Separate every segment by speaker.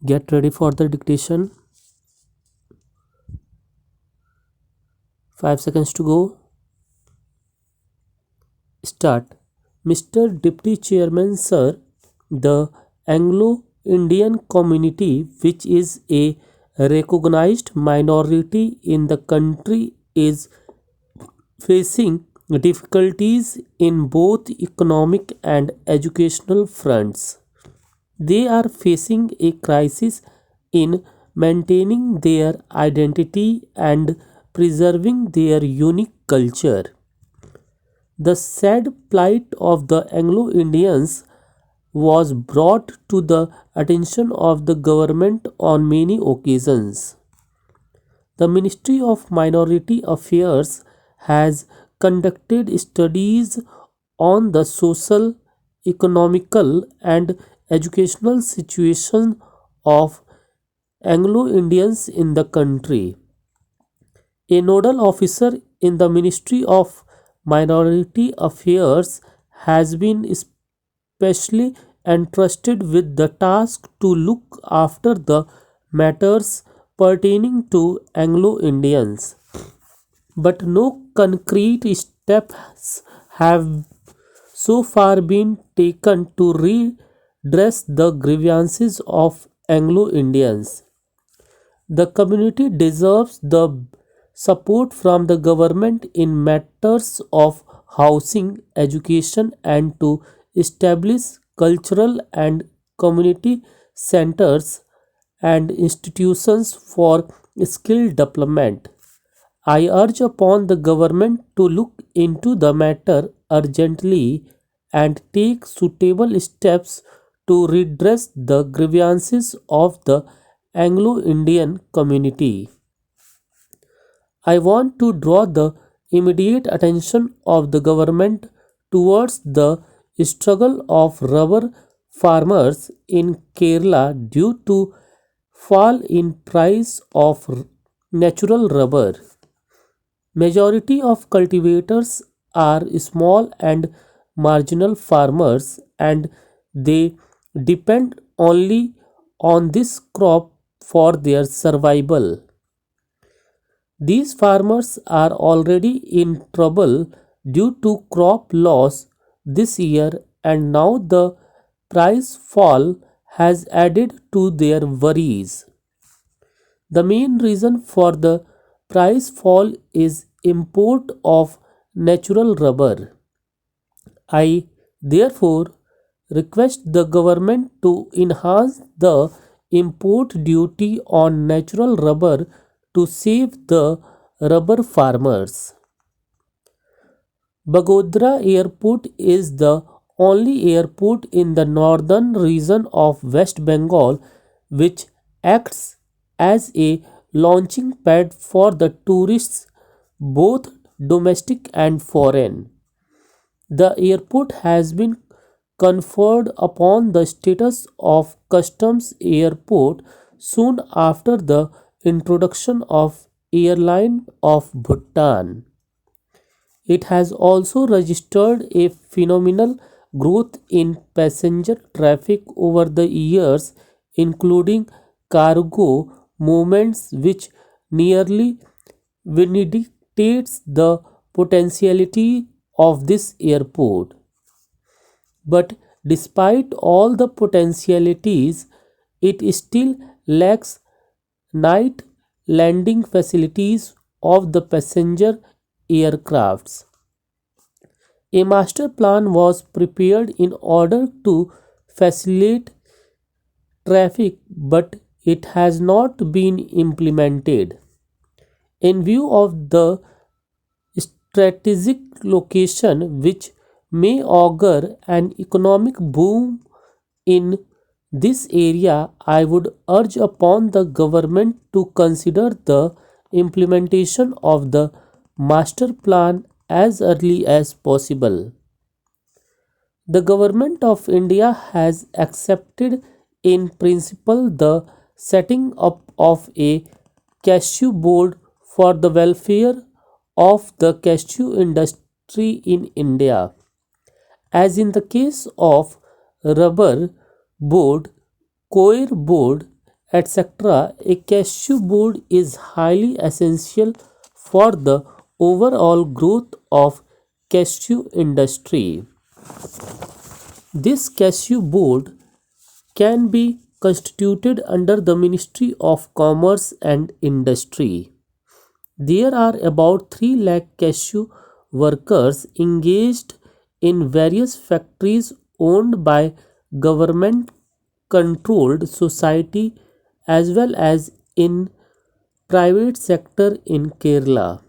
Speaker 1: Get ready for the dictation. 5 seconds to go. Start. Mr. Deputy Chairman, sir, the Anglo Indian community, which is a recognized minority in the country, is facing difficulties in both economic and educational fronts. They are facing a crisis in maintaining their identity and preserving their unique culture. The sad plight of the Anglo Indians was brought to the attention of the government on many occasions. The Ministry of Minority Affairs has conducted studies on the social, economical, and educational situation of Anglo Indians in the country. A nodal officer in the Ministry of Minority Affairs has been specially entrusted with the task to look after the matters pertaining to Anglo Indians. But no concrete steps have so far been taken to redress the grievances of Anglo Indians. The community deserves the support from the government in matters of housing, education, and to establish cultural and community centers and institutions for skill development. I urge upon the government to look into the matter urgently and take suitable steps to redress the grievances of the Anglo Indian community. I want to draw the immediate attention of the government towards the struggle of rubber farmers in Kerala due to fall in price of natural rubber. Majority of cultivators are small and marginal farmers and they depend only on this crop for their survival. These farmers are already in trouble due to crop loss this year and now the price fall has added to their worries. The main reason for the price fall is import of natural rubber. I therefore request the government to enhance the import duty on natural rubber to save the rubber farmers. Bagodra Airport is the only airport in the northern region of West Bengal which acts as a launching pad for the tourists, both domestic and foreign. The airport has been conferred upon the status of customs airport soon after the introduction of airline of Bhutan. It has also registered a phenomenal growth in passenger traffic over the years, including cargo movements, which nearly vindicates the potentiality of this airport. But despite all the potentialities, it still lacks night landing facilities of the passenger aircrafts. A master plan was prepared in order to facilitate traffic, but it has not been implemented. In view of the strategic location, which may augur an economic boom in this area, I would urge upon the government to consider the implementation of the master plan as early as possible. The Government of India has accepted in principle the setting up of a cashew board for the welfare of the cashew industry in India. As in the case of rubber board, coir board etc., a cashew board is highly essential for the overall growth of cashew industry. This cashew board can be constituted under the Ministry of Commerce and Industry. There are about 3 lakh cashew workers engaged in various factories owned by government controlled society as well as in private sector in Kerala.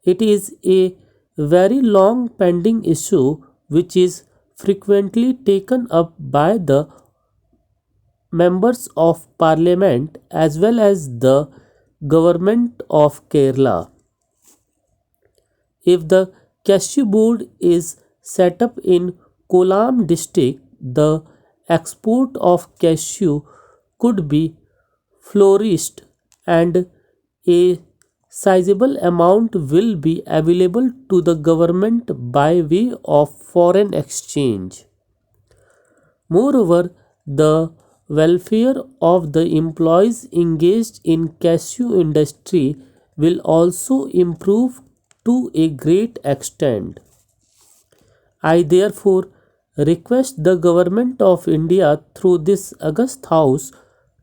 Speaker 1: It is a very long pending issue which is frequently taken up by the members of parliament as well as the government of Kerala. If the cashew board is set up in Kolam district, the export of cashew could be flourished and a sizable amount will be available to the government by way of foreign exchange. Moreover, the welfare of the employees engaged in cashew industry will also improve to a great extent. I therefore request the Government of India through this August House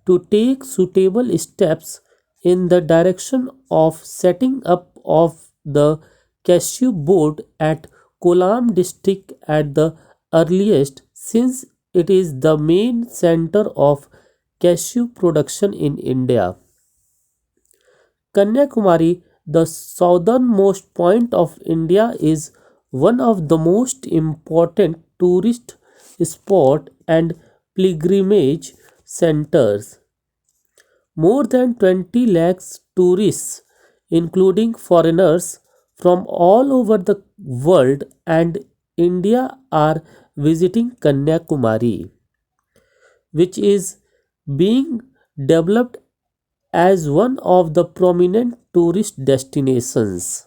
Speaker 1: to take suitable steps in the direction of setting up of the cashew board at Kolam district at the earliest, since it is the main center of cashew production in India. Kanyakumari, the southernmost point of India, is one of the most important tourist spot and pilgrimage centers. More than 20 lakhs tourists, including foreigners from all over the world and India, are visiting Kanyakumari, which is being developed as one of the prominent tourist destinations.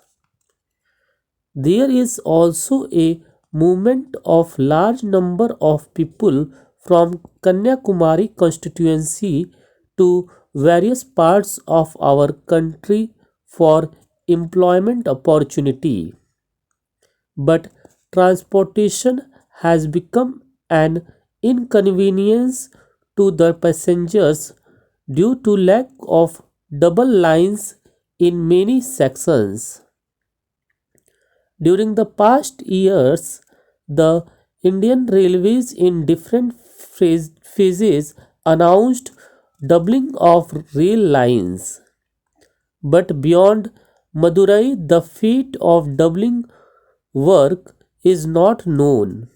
Speaker 1: There is also a movement of large number of people from Kanyakumari constituency to various parts of our country for employment opportunity. But transportation has become an inconvenience to the passengers due to lack of double lines in many sections. During the past years, the Indian Railways in different phases announced doubling of rail lines. But beyond Madurai, the fate of doubling work is not known.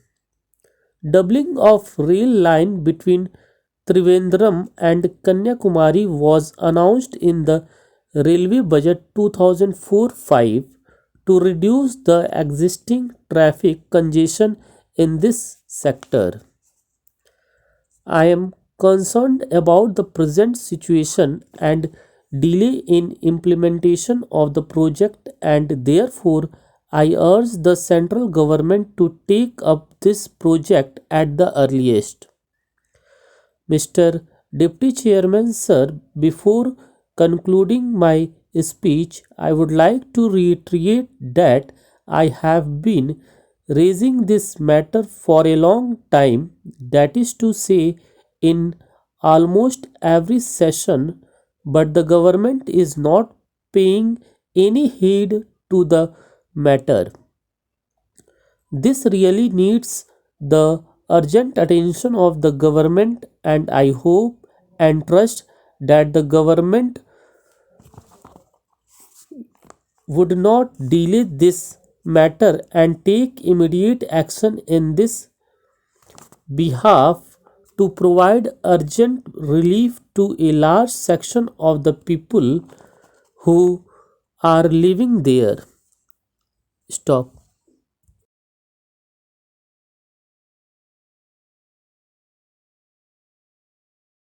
Speaker 1: Doubling of rail line between Trivandrum and Kanyakumari was announced in the Railway Budget 2004-5 to reduce the existing traffic congestion in this sector. I am concerned about the present situation and delay in implementation of the project, and therefore I urge the central government to take up this project at the earliest. Mr. Deputy Chairman, sir, before concluding my speech, I would like to reiterate that I have been raising this matter for a long time, that is to say, in almost every session, but the government is not paying any heed to the matter. This really needs the urgent attention of the government, and I hope and trust that the government would not delay this matter and take immediate action in this behalf to provide urgent relief to a large section of the people who are living there. Stop.